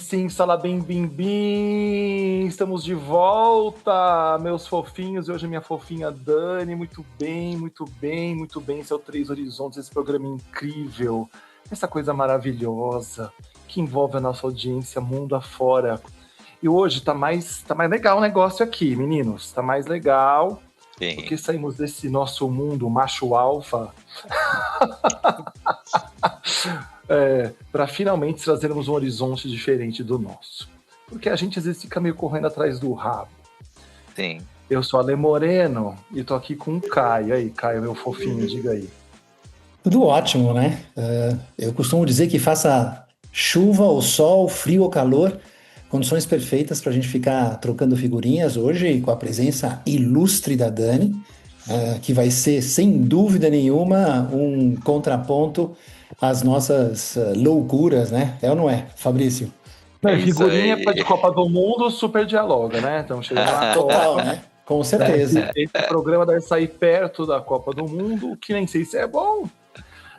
sim, Salabim, bim, bim! Estamos de volta, meus fofinhos. E hoje a minha fofinha Dani, muito bem, muito bem, muito bem. Esse é o Três Horizontes, esse programa incrível, essa coisa maravilhosa que envolve a nossa audiência mundo afora. E hoje tá mais legal o negócio aqui, meninos. Tá mais legal, Sim. Porque saímos desse nosso mundo macho alfa para finalmente trazermos um horizonte diferente do nosso. Porque a gente às vezes fica meio correndo atrás do rabo. Sim. Eu sou Ale Moreno e tô aqui com o Caio. Aí, Caio, meu fofinho, diga aí. Tudo ótimo, né? Eu costumo dizer que faça chuva ou sol, frio ou calor, condições perfeitas para a gente ficar trocando figurinhas hoje com a presença ilustre da Dani, que vai ser, sem dúvida nenhuma, um contraponto às nossas loucuras, né? É ou não é, Fabrício? Figurinha de Copa do Mundo super dialoga, né? Então chega lá. Total, né? Com certeza. Esse programa deve sair perto da Copa do Mundo, que nem sei se é bom.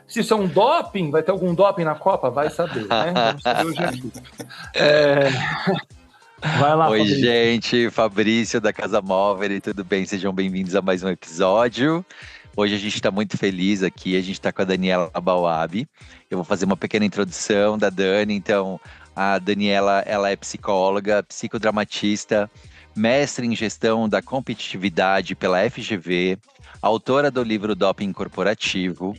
Se isso é um doping, vai ter algum doping na Copa? Vai saber, né? Vamos saber hoje aqui. Vai lá, Oi, Fabrício. gente, Fabrício da Casa Móvel, tudo bem? Sejam bem-vindos a mais um episódio. Hoje a gente está muito feliz aqui, a gente está com a Daniela Bauab. Eu vou fazer uma pequena introdução da Dani. Então, a Daniela, ela é psicóloga, psicodramatista, mestre em gestão da competitividade pela FGV, autora do livro Doping Corporativo.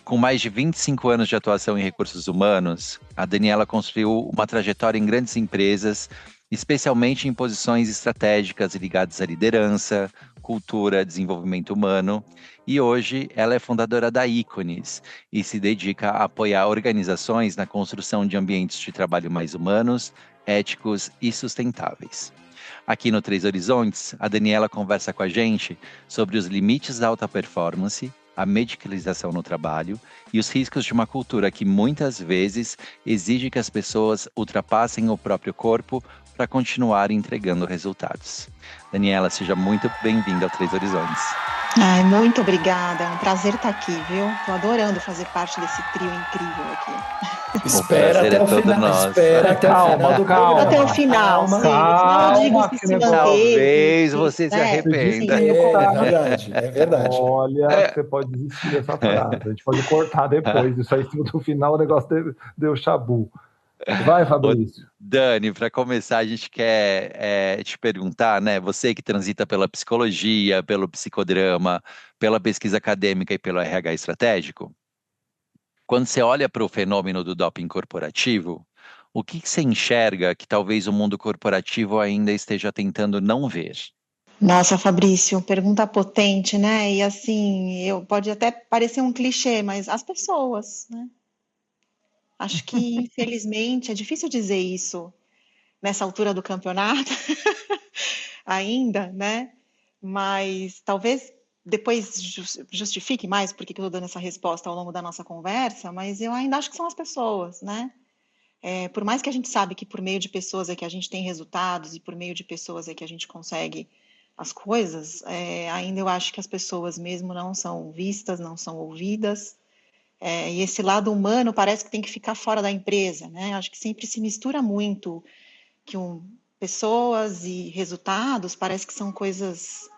Com mais de 25 anos de atuação em recursos humanos, a Daniela construiu uma trajetória em grandes empresas, especialmente em posições estratégicas ligadas à liderança, cultura, desenvolvimento humano. E hoje ela é fundadora da Ícones e se dedica a apoiar organizações na construção de ambientes de trabalho mais humanos, éticos e sustentáveis. Aqui no Três Horizontes, a Daniela conversa com a gente sobre os limites da alta performance, a medicalização no trabalho e os riscos de uma cultura que muitas vezes exige que as pessoas ultrapassem o próprio corpo para continuar entregando resultados. Daniela, seja muito bem-vinda ao Três Horizontes. Ai, muito obrigada, é um prazer estar aqui, viu? Tô adorando fazer parte desse trio incrível aqui. Espera até o final. Espera até o final do programa. Até o final, sim. Calma, Senão eu digo que se manteve. Talvez você se arrependa. É verdade. Olha, você pode desistir dessa frase. A gente pode cortar depois. Isso aí, no final, o negócio deu chabu. Vai, Fabrício. Dani, para começar, a gente quer te perguntar, né? Você que transita pela psicologia, pelo psicodrama, pela pesquisa acadêmica e pelo RH estratégico, quando você olha para o fenômeno do doping corporativo, o que você enxerga que talvez o mundo corporativo ainda esteja tentando não ver? Nossa, Fabrício, pergunta potente, né? E assim, pode até parecer um clichê, mas as pessoas, né? Acho que, infelizmente, é difícil dizer isso nessa altura do campeonato ainda, né? Mas talvez depois justifique mais porque que eu estou dando essa resposta ao longo da nossa conversa, mas eu ainda acho que são as pessoas, né? Por mais que a gente sabe que por meio de pessoas é que a gente tem resultados e por meio de pessoas é que a gente consegue as coisas, ainda eu acho que as pessoas mesmo não são vistas, não são ouvidas, e esse lado humano parece que tem que ficar fora da empresa, né? Acho que sempre se mistura muito que pessoas e resultados parece que são coisas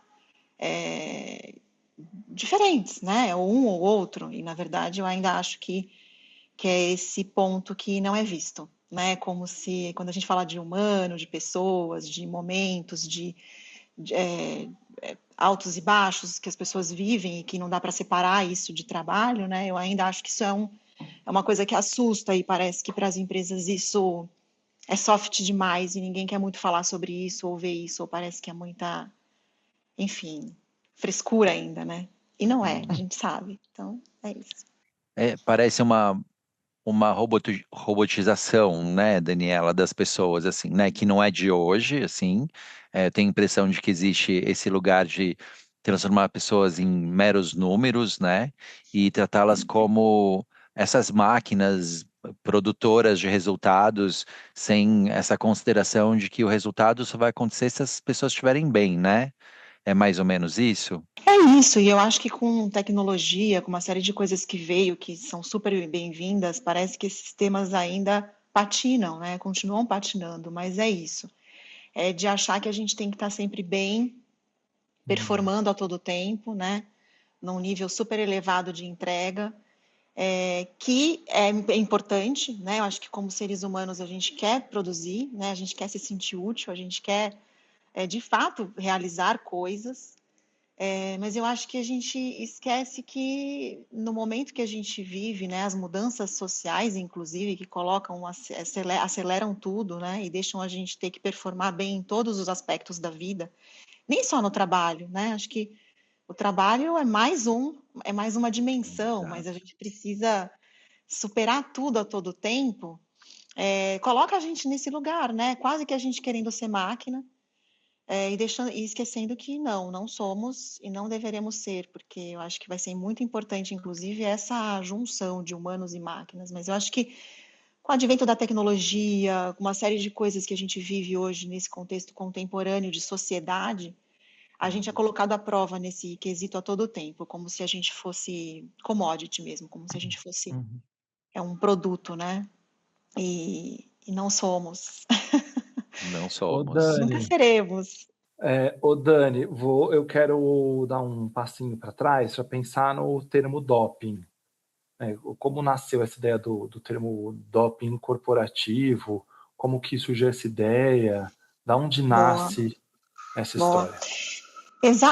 diferentes, né? Ou um ou outro, e na verdade eu ainda acho que é esse ponto que não é visto, né? Como se, quando a gente fala de humano, de pessoas, de momentos, de altos e baixos que as pessoas vivem e que não dá para separar isso de trabalho, né? Eu ainda acho que isso é uma coisa que assusta e parece que para as empresas isso é soft demais e ninguém quer muito falar sobre isso ou ver isso, ou parece que é muita, enfim, frescura ainda, né? E não é, a gente sabe. Então, é isso. Parece uma robotização, né, Daniela, das pessoas, assim, né, que não é de hoje, assim, tenho a impressão de que existe esse lugar de transformar pessoas em meros números, né, e tratá-las como essas máquinas produtoras de resultados, sem essa consideração de que o resultado só vai acontecer se as pessoas estiverem bem, né? É mais ou menos isso? É isso, e eu acho que com tecnologia, com uma série de coisas que veio, que são super bem-vindas, parece que esses temas ainda patinam, né? Continuam patinando, mas é isso. É de achar que a gente tem que estar sempre bem, performando a todo tempo, né? Num nível super elevado de entrega, que é importante, né? Eu acho que como seres humanos a gente quer produzir, né? A gente quer se sentir útil, a gente quer, de fato, realizar coisas, mas eu acho que a gente esquece que no momento que a gente vive, né, as mudanças sociais, inclusive, que colocam, aceleram tudo, né, e deixam a gente ter que performar bem em todos os aspectos da vida, nem só no trabalho, né? Acho que o trabalho é mais uma dimensão, mas a Exato. gente precisa superar tudo a todo tempo. Coloca a gente nesse lugar, né? Quase que a gente querendo ser máquina. E esquecendo que não somos e não deveremos ser, porque eu acho que vai ser muito importante, inclusive, essa junção de humanos e máquinas. Mas eu acho que com o advento da tecnologia, com uma série de coisas que a gente vive hoje nesse contexto contemporâneo de sociedade, a gente é colocado à prova nesse quesito a todo tempo, como se a gente fosse commodity mesmo, como se a gente fosse Uhum. um produto, né? E não somos, Não Ô, somos. nunca Dani, seremos. eu quero dar um passinho para trás para pensar no termo doping. Como nasceu essa ideia do termo doping corporativo? Como que surgiu essa ideia? Da onde Boa, nasce essa boa. história?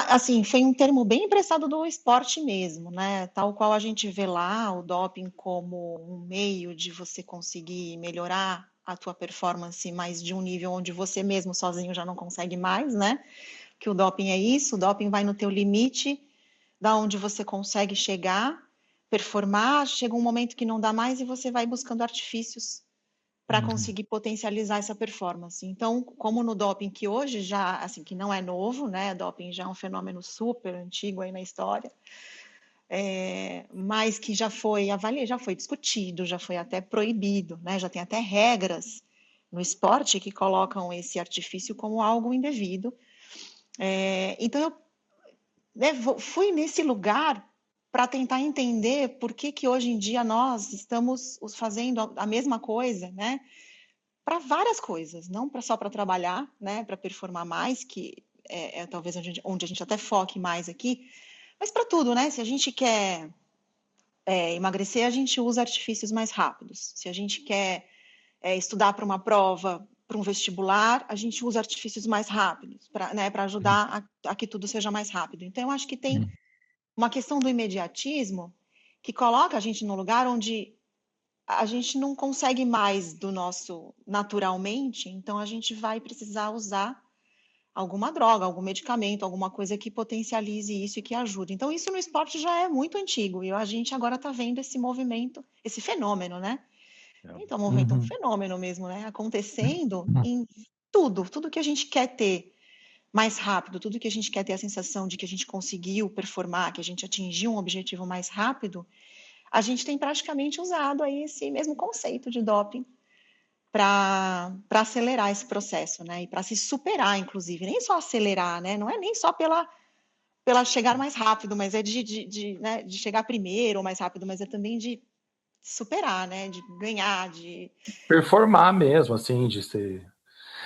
Assim, foi um termo bem emprestado do esporte mesmo, né? Tal qual a gente vê lá o doping como um meio de você conseguir melhorar a tua performance, mas de um nível onde você mesmo sozinho já não consegue mais, né? Que o doping é isso, o doping vai no teu limite, da onde você consegue chegar, performar, chega um momento que não dá mais e você vai buscando artifícios para Uhum. conseguir potencializar essa performance. Então, como no doping que hoje já, assim, que não é novo, né? Doping já é um fenômeno super antigo aí na história, mas que já foi avaliado, já foi discutido, já foi até proibido, né? Já tem até regras no esporte que colocam esse artifício como algo indevido. Então eu, né, fui nesse lugar para tentar entender por que hoje em dia nós estamos fazendo a mesma coisa, né? Para várias coisas, não só para trabalhar, né, para performar mais, que talvez onde a gente até foque mais aqui, mas para tudo, né? Se a gente quer emagrecer, a gente usa artifícios mais rápidos. Se a gente quer estudar para uma prova, para um vestibular, a gente usa artifícios mais rápidos, para ajudar a que tudo seja mais rápido. Então, eu acho que tem uma questão do imediatismo que coloca a gente num lugar onde a gente não consegue mais do nosso naturalmente, então a gente vai precisar usar alguma droga, algum medicamento, alguma coisa que potencialize isso e que ajude. Então, isso no esporte já é muito antigo e a gente agora está vendo esse movimento, esse fenômeno, né? Então, movimento é um Uhum. fenômeno mesmo, né? Acontecendo em tudo que a gente quer ter mais rápido, tudo que a gente quer ter a sensação de que a gente conseguiu performar, que a gente atingiu um objetivo mais rápido, a gente tem praticamente usado aí esse mesmo conceito de doping para acelerar esse processo, né? E para se superar, inclusive, nem só acelerar, né? Não é nem só pela chegar mais rápido, mas é né, de chegar primeiro ou mais rápido, mas é também de superar, né? De ganhar, de Performar mesmo, assim, de ser.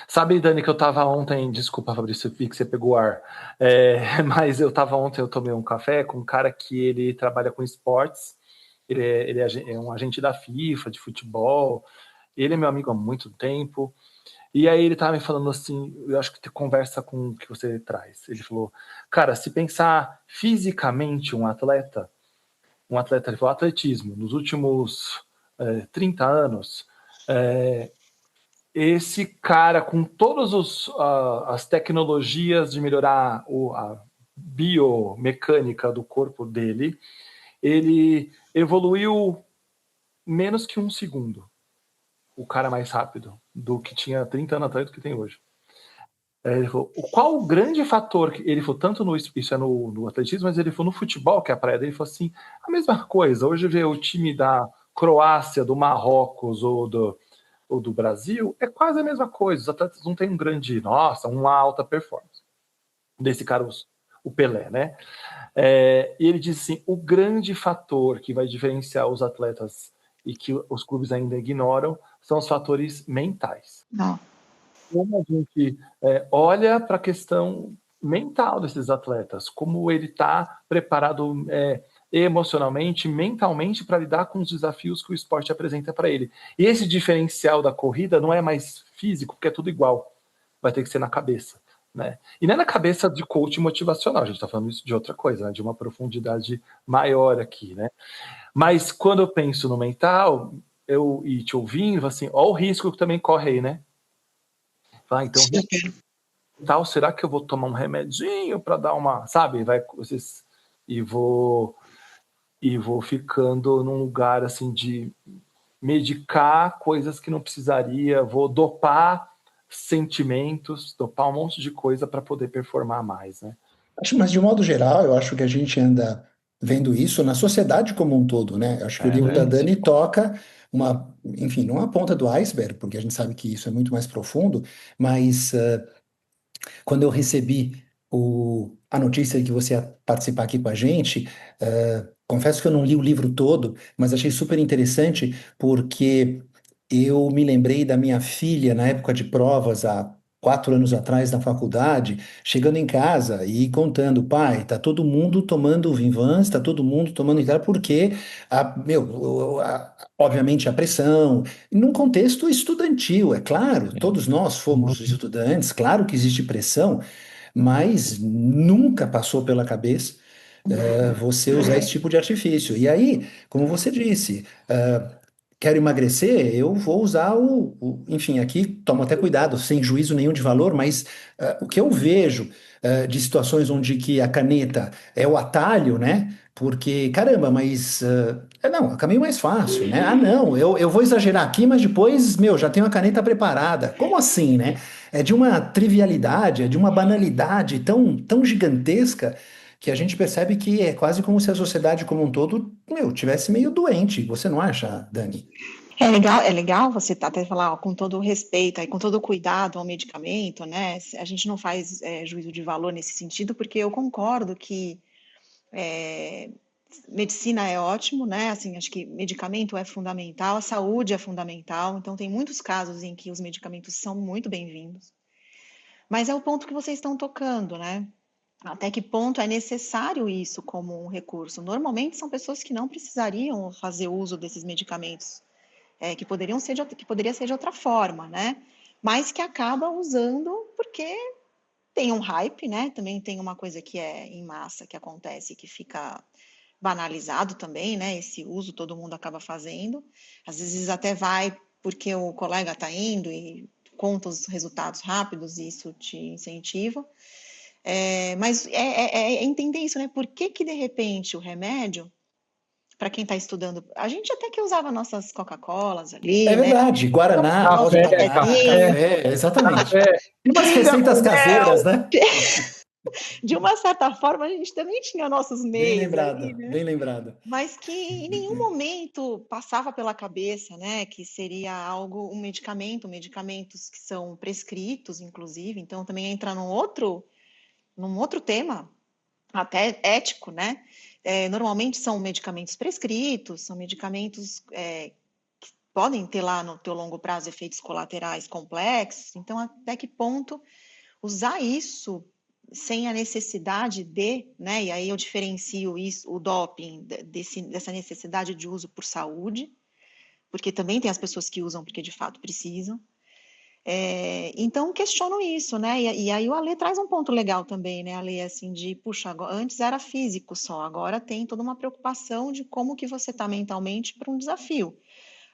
Sabe, Dani, que eu tava ontem, desculpa, Fabrício, vi que você pegou o ar, mas eu tava ontem, eu tomei um café com um cara que ele trabalha com esportes, ele é um agente da FIFA, de futebol, ele é meu amigo há muito tempo, e aí ele tava me falando assim, eu acho que conversa com o que você traz, ele falou, cara, se pensar fisicamente ele falou, atletismo, nos últimos 30 anos, esse cara, com todas as tecnologias de melhorar a biomecânica do corpo dele, ele evoluiu menos que um segundo. O cara mais rápido do que tinha 30 anos atrás do que tem hoje. Ele falou, qual o grande fator que ele falou, tanto isso é no atletismo, mas ele falou no futebol, que é a praia dele, ele falou assim, a mesma coisa. Hoje vê o time da Croácia, do Marrocos ou do Brasil, é quase a mesma coisa. Os atletas não têm uma alta performance. Desse cara, o Pelé, né? E ele disse assim, o grande fator que vai diferenciar os atletas e que os clubes ainda ignoram, são os fatores mentais. Não. Como a gente olha para a questão mental desses atletas, como ele está preparado emocionalmente, mentalmente, para lidar com os desafios que o esporte apresenta para ele. E esse diferencial da corrida não é mais físico, porque é tudo igual. Vai ter que ser na cabeça. Né? E não é na cabeça de coach motivacional, a gente está falando isso de outra coisa, né? De uma profundidade maior aqui. Né? Mas quando eu penso no mental, e te ouvindo, assim, olha o risco que também corre aí, né? Então, mental, será que eu vou tomar um remedinho para dar uma, sabe? E vou ficando num lugar assim de medicar coisas que não precisaria, vou dopar sentimentos, dopar um monte de coisa para poder performar mais, né? Mas de um modo geral, eu acho que a gente anda vendo isso na sociedade como um todo, né? Acho que o livro da Dani toca enfim, não a ponta do iceberg, porque a gente sabe que isso é muito mais profundo, mas quando eu recebi a notícia de que você ia participar aqui com a gente, confesso que eu não li o livro todo, mas achei super interessante porque eu me lembrei da minha filha na época de provas, há 4 anos atrás, na faculdade, chegando em casa e contando, pai, tá todo mundo tomando Vinvans, tá todo mundo tomando Itar, porque, obviamente, a pressão, num contexto estudantil, é claro, todos nós fomos estudantes, claro que existe pressão, mas nunca passou pela cabeça você usar esse tipo de artifício. E aí, como você disse, quero emagrecer, eu vou usar enfim, aqui tomo até cuidado, sem juízo nenhum de valor, mas o que eu vejo de situações onde que a caneta é o atalho, né? Porque, caramba, mas não, é o caminho mais fácil, né? Ah, não, eu vou exagerar aqui, mas depois, já tenho a caneta preparada. Como assim, né? É de uma trivialidade, é de uma banalidade tão, tão gigantesca que a gente percebe que é quase como se a sociedade como um todo, tivesse meio doente. Você não acha, Dani? É legal você até falar, ó, com todo o respeito e com todo o cuidado ao medicamento, né? A gente não faz juízo de valor nesse sentido, porque eu concordo que medicina é ótimo, né? Assim, acho que medicamento é fundamental, a saúde é fundamental, então tem muitos casos em que os medicamentos são muito bem-vindos. Mas é o ponto que vocês estão tocando, né? Até que ponto é necessário isso como um recurso? Normalmente são pessoas que não precisariam fazer uso desses medicamentos, que poderia ser de outra forma, né? Mas que acaba usando porque tem um hype, né? Também tem uma coisa que é em massa que acontece, que fica banalizado também, né? Esse uso todo mundo acaba fazendo. Às vezes até vai porque o colega está indo e conta os resultados rápidos e isso te incentiva. Mas é entender isso, né? Por que de repente o remédio, para quem está estudando, a gente até que usava nossas Coca-Colas ali, É né? verdade, Guaraná, pó de batata, café, exatamente. E umas receitas caseiras, né? De uma certa forma, a gente também tinha nossos Bem meios ali, lembrada, né? bem lembrada. Mas que em nenhum momento passava pela cabeça, né, que seria algo, medicamentos que são prescritos, inclusive, então também entra num outro tema, até ético, né? Normalmente são medicamentos prescritos, são medicamentos que podem ter lá no teu longo prazo efeitos colaterais complexos, então até que ponto usar isso sem a necessidade né? E aí eu diferencio isso, o doping, dessa necessidade de uso por saúde, porque também tem as pessoas que usam porque de fato precisam. Então questiono isso, né? E aí o Ale traz um ponto legal também, né, Ale, assim, de, puxa, antes era físico só, agora tem toda uma preocupação de como que você está mentalmente para um desafio.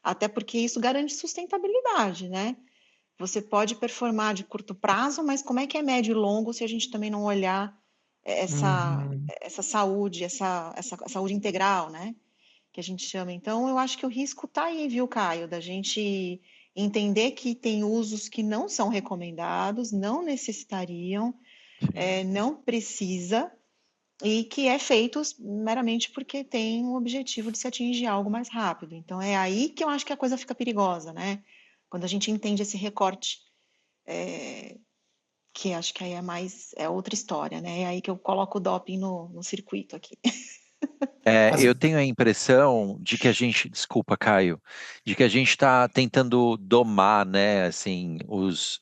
Até porque isso garante sustentabilidade, né? Você pode performar de curto prazo, mas como é que é médio e longo se a gente também não olhar essa saúde, essa saúde integral, né? Que a gente chama. Então, eu acho que o risco está aí, viu, Caio, da gente entender que tem usos que não são recomendados, não necessitariam, não precisa, e que é feito meramente porque tem o objetivo de se atingir algo mais rápido. Então, é aí que eu acho que a coisa fica perigosa, né? Quando a gente entende esse recorte, que acho que aí é outra história, né? É aí que eu coloco o doping no circuito aqui. Eu tenho a impressão de que a gente, desculpa, Caio, de que a gente está tentando domar, né, assim, os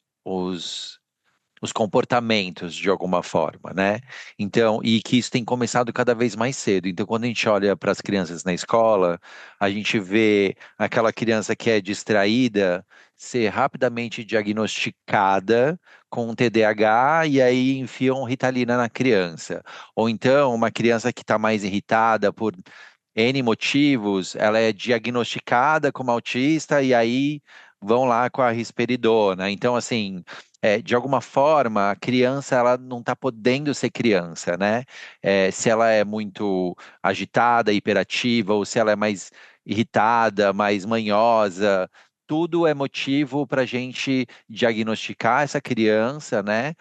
comportamentos de alguma forma, né? Então, e que isso tem começado cada vez mais cedo. Então, quando a gente olha para as crianças na escola, a gente vê aquela criança que é distraída ser rapidamente diagnosticada com um TDAH e aí enfiam Ritalina na criança. Ou então, uma criança que está mais irritada por N motivos, ela é diagnosticada como autista e aí vão lá com a risperidona. Então, assim, de alguma forma, a criança ela não está podendo ser criança, né? Se ela é muito agitada, hiperativa, ou se ela é mais irritada, mais manhosa, tudo é motivo para a gente diagnosticar essa criança, né?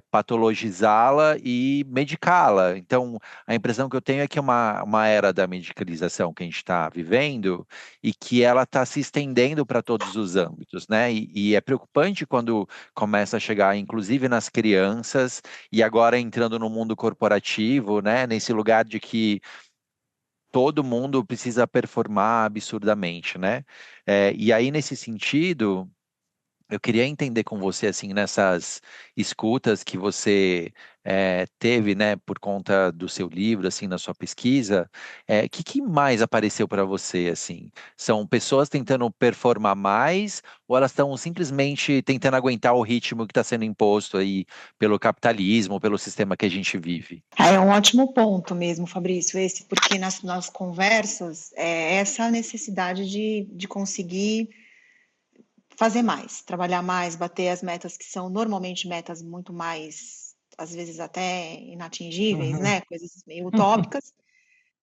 Patologizá-la e medicá-la. Então, a impressão que eu tenho é que é uma era da medicalização que a gente está vivendo e que ela está se estendendo para todos os âmbitos, né? E é preocupante quando começa a chegar, inclusive nas crianças, e agora entrando no mundo corporativo, né? Nesse lugar de que todo mundo precisa performar absurdamente, né? E aí, nesse sentido. Eu queria entender com você, assim, nessas escutas que você teve, né, por conta do seu livro, assim, na sua pesquisa, o que mais apareceu para você, assim? São pessoas tentando performar mais ou elas estão simplesmente tentando aguentar o ritmo que está sendo imposto aí pelo capitalismo, pelo sistema que a gente vive? É um ótimo ponto mesmo, Fabrício, esse, porque nas conversas, essa necessidade de conseguir fazer mais, trabalhar mais, bater as metas que são normalmente metas muito mais, às vezes até inatingíveis, Uhum. né? Coisas meio utópicas,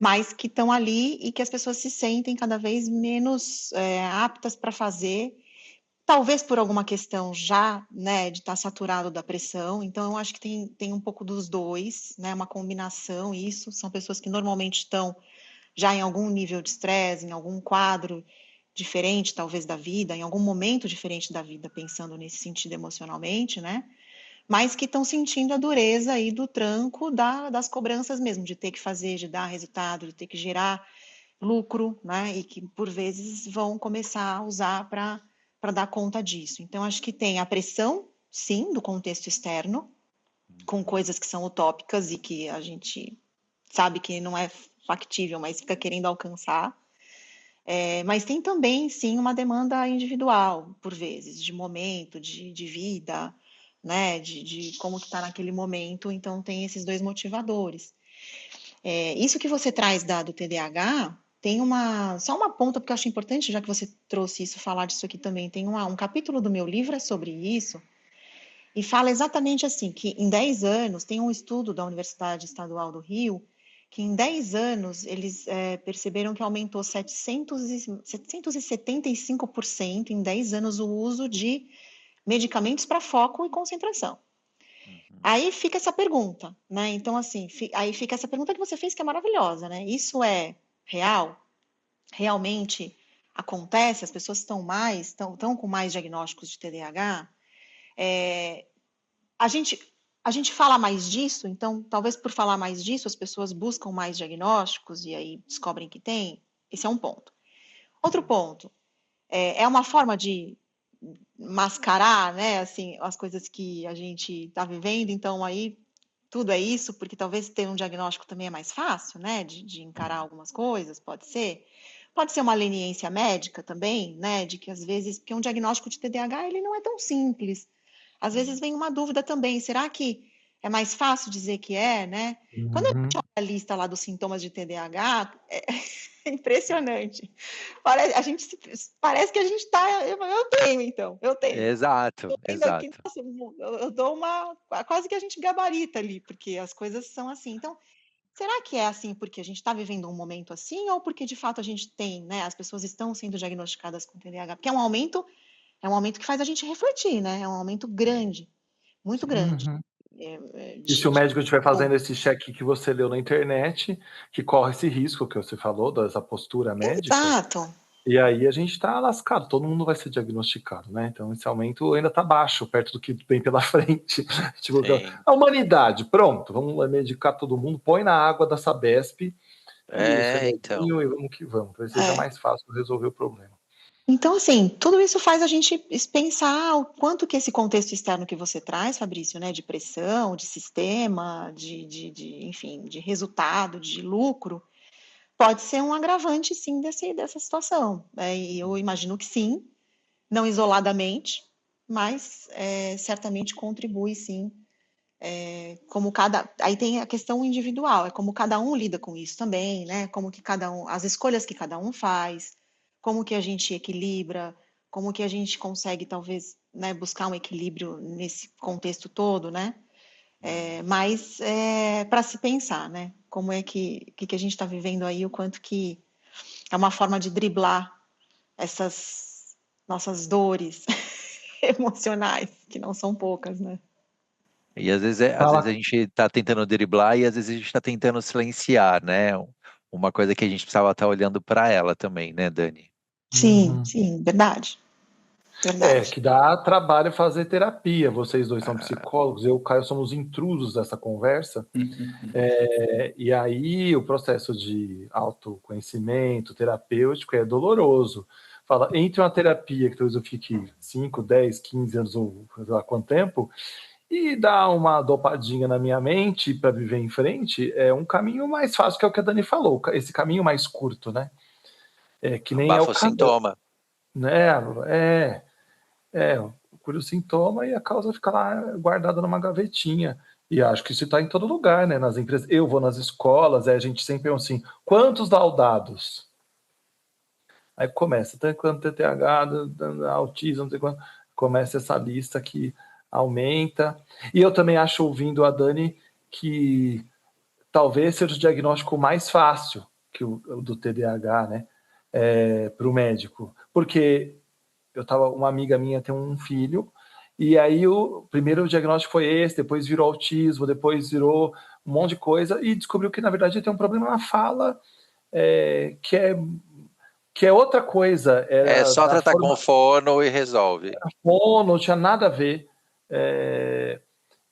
mas que estão ali e que as pessoas se sentem cada vez menos aptas para fazer, talvez por alguma questão já, né, de estar saturado da pressão. Então, eu acho que tem um pouco dos dois, né? Uma combinação, isso. São pessoas que normalmente estão já em algum nível de estresse, em algum quadro diferente, talvez, da vida, em algum momento diferente da vida, pensando nesse sentido emocionalmente, né? Mas que estão sentindo a dureza aí do tranco das cobranças mesmo, de ter que fazer, de dar resultado, de ter que gerar lucro, né? E que, por vezes, vão começar a usar para dar conta disso. Então, acho que tem a pressão, sim, do contexto externo, com coisas que são utópicas e que a gente sabe que não é factível, mas fica querendo alcançar. Mas tem também, sim, uma demanda individual, por vezes, de momento, de vida, né? De como que está naquele momento. Então, tem esses dois motivadores. Isso que você traz do TDAH, tem só uma ponta, porque eu acho importante, já que você trouxe isso, falar disso aqui também. Tem um capítulo do meu livro sobre isso, e fala exatamente assim, que em 10 anos, tem um estudo da Universidade Estadual do Rio, que em 10 anos eles perceberam que aumentou 775% em 10 anos o uso de medicamentos para foco e concentração. Uhum. Aí fica essa pergunta, né? Então, assim, aí fica essa pergunta que você fez, que é maravilhosa, né? Isso é real? Realmente acontece? As pessoas estão com mais diagnósticos de TDAH? A gente fala mais disso, então, talvez por falar mais disso, as pessoas buscam mais diagnósticos e aí descobrem que tem. Esse é um ponto. Outro ponto, é uma forma de mascarar, né, assim, as coisas que a gente está vivendo, então aí tudo é isso, porque talvez ter um diagnóstico também é mais fácil, né, de encarar algumas coisas, pode ser. Pode ser uma leniência médica também, né, de que às vezes, porque um diagnóstico de TDAH, ele não é tão simples. Às vezes vem uma dúvida também, será que é mais fácil dizer que né? Quando a Uhum. gente olha a lista lá dos sintomas de TDAH, é impressionante. Parece que a gente está. Eu tenho, então, eu tenho. Exato, Eu tenho aqui, exato. nossa, eu dou quase que a gente gabarita ali, porque as coisas são assim. Então, será que é assim porque a gente está vivendo um momento assim, ou porque de fato a gente tem, né? As pessoas estão sendo diagnosticadas com TDAH? Porque é um aumento que faz a gente refletir, né? É um aumento grande, muito grande. Uhum. E se o médico estiver fazendo esse check que você leu na internet, que corre esse risco que você falou, dessa postura médica, Exato. e aí a gente está lascado, todo mundo vai ser diagnosticado, né? Então esse aumento ainda está baixo, perto do que vem pela frente. Tipo, Sim. a humanidade, pronto, vamos medicar todo mundo, põe na água da Sabesp Isso, Então. remédio e vamos que vamos, talvez seja mais fácil resolver o problema. Então, assim, tudo isso faz a gente pensar o quanto que esse contexto externo que você traz, Fabrício, né, de pressão, de sistema, enfim, de resultado, de lucro, pode ser um agravante, sim, dessa situação. E eu imagino que sim, não isoladamente, mas certamente contribui, sim. Aí tem a questão individual, é como cada um lida com isso também, né? Como que as escolhas que cada um faz, como que a gente equilibra, como que a gente consegue talvez, né, buscar um equilíbrio nesse contexto todo, né? Mas para se pensar, né? Como é que a gente está vivendo aí, o quanto que é uma forma de driblar essas nossas dores emocionais, que não são poucas, né? E às vezes a gente está tentando driblar e às vezes a gente está tentando silenciar, né? Uma coisa que a gente precisava estar olhando para ela também, né, Dani? Sim, sim, verdade. Que dá trabalho fazer terapia. Vocês dois são psicólogos, eu e o Caio somos intrusos dessa conversa. E aí o processo de autoconhecimento terapêutico é doloroso. Fala, entre uma terapia que talvez eu fique 5, 10, 15 anos ou sei lá quanto tempo, e dar uma dopadinha na minha mente para viver em frente, é um caminho mais fácil, que é o que a Dani falou, esse caminho mais curto, né? Que nem é Abafa o o caminho, sintoma. né? Cura o sintoma e a causa fica lá guardada numa gavetinha. E acho que isso está em todo lugar, né? Nas empresas. Eu vou nas escolas, a gente sempre pergunta assim: quantos laudados? Aí começa, tanto TTH, autismo, não sei quanto, começa essa lista que aumenta. E eu também acho, ouvindo a Dani, que talvez seja o diagnóstico mais fácil que o do TDAH, né? Para o médico. Porque uma amiga minha tem um filho, e aí o primeiro diagnóstico foi esse, depois virou autismo, depois virou um monte de coisa, e descobriu que, na verdade, ele tem um problema na fala, que é outra coisa. É Era só da tratar com forma o fono e resolve. não tinha nada a ver.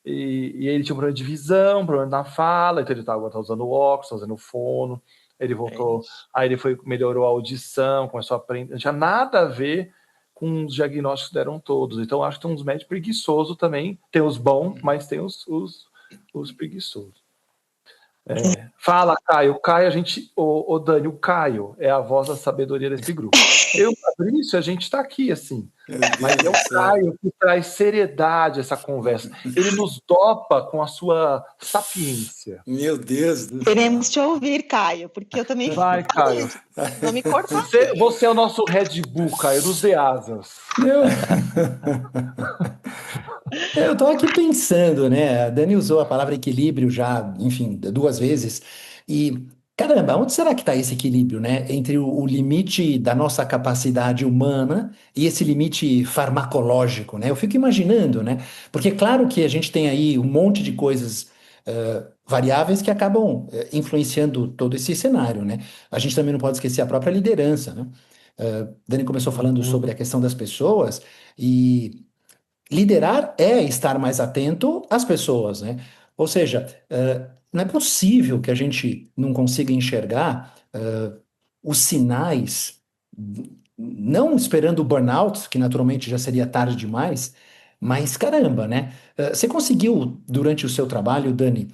E ele tinha um problema de visão, um problema na fala, então ele estava usando óculos, tá usando fono, ele voltou, aí ele melhorou a audição, começou a aprender, não tinha nada a ver com os diagnósticos que deram todos. Então acho que tem uns médicos preguiçosos também, tem os bons, mas tem os preguiçosos. Fala, Caio. Caio, o Dani, o Caio é a voz da sabedoria desse grupo. Eu e o Fabrício, a gente está aqui, assim. Mas é o Caio que traz seriedade a essa conversa. Ele nos dopa com a sua sapiência. Meu Deus do céu. Queremos te ouvir, Caio, porque eu também. Vai, Caio. Não me corta. Você é o nosso Red Bull, Caio, dos The Asas. Eu estou aqui pensando, né? A Dani usou a palavra equilíbrio já, enfim, 2 vezes. E, caramba, onde será que está esse equilíbrio, né? Entre o limite da nossa capacidade humana e esse limite farmacológico, né? Eu fico imaginando, né? Porque, claro que a gente tem aí um monte de coisas variáveis que acabam influenciando todo esse cenário, né? A gente também não pode esquecer a própria liderança, né? Dani começou falando sobre a questão das pessoas e liderar é estar mais atento às pessoas, né? Ou seja, não é possível que a gente não consiga enxergar os sinais, não esperando o burnout, que naturalmente já seria tarde demais, mas caramba, né? Você conseguiu, durante o seu trabalho, Dani,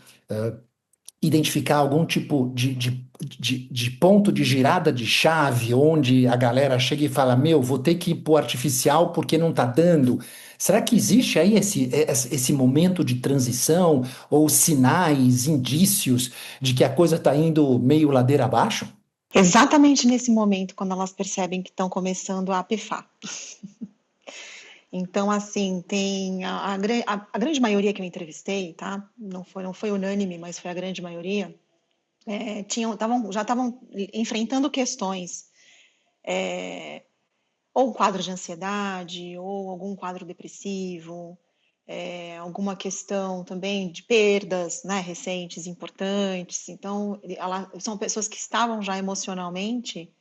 identificar algum tipo de ponto de girada de chave onde a galera chega e fala: Meu, vou ter que ir pro artificial porque não tá dando? Será que existe aí esse momento de transição ou sinais, indícios de que a coisa está indo meio ladeira abaixo? Exatamente nesse momento, quando elas percebem que estão começando a pifar. Então, assim, tem a grande maioria que eu entrevistei, tá? Não foi unânime, mas foi a grande maioria. Já estavam enfrentando questões, ou um quadro de ansiedade, ou algum quadro depressivo, alguma questão também de perdas, né, recentes, importantes. Então, são pessoas que estavam já emocionalmente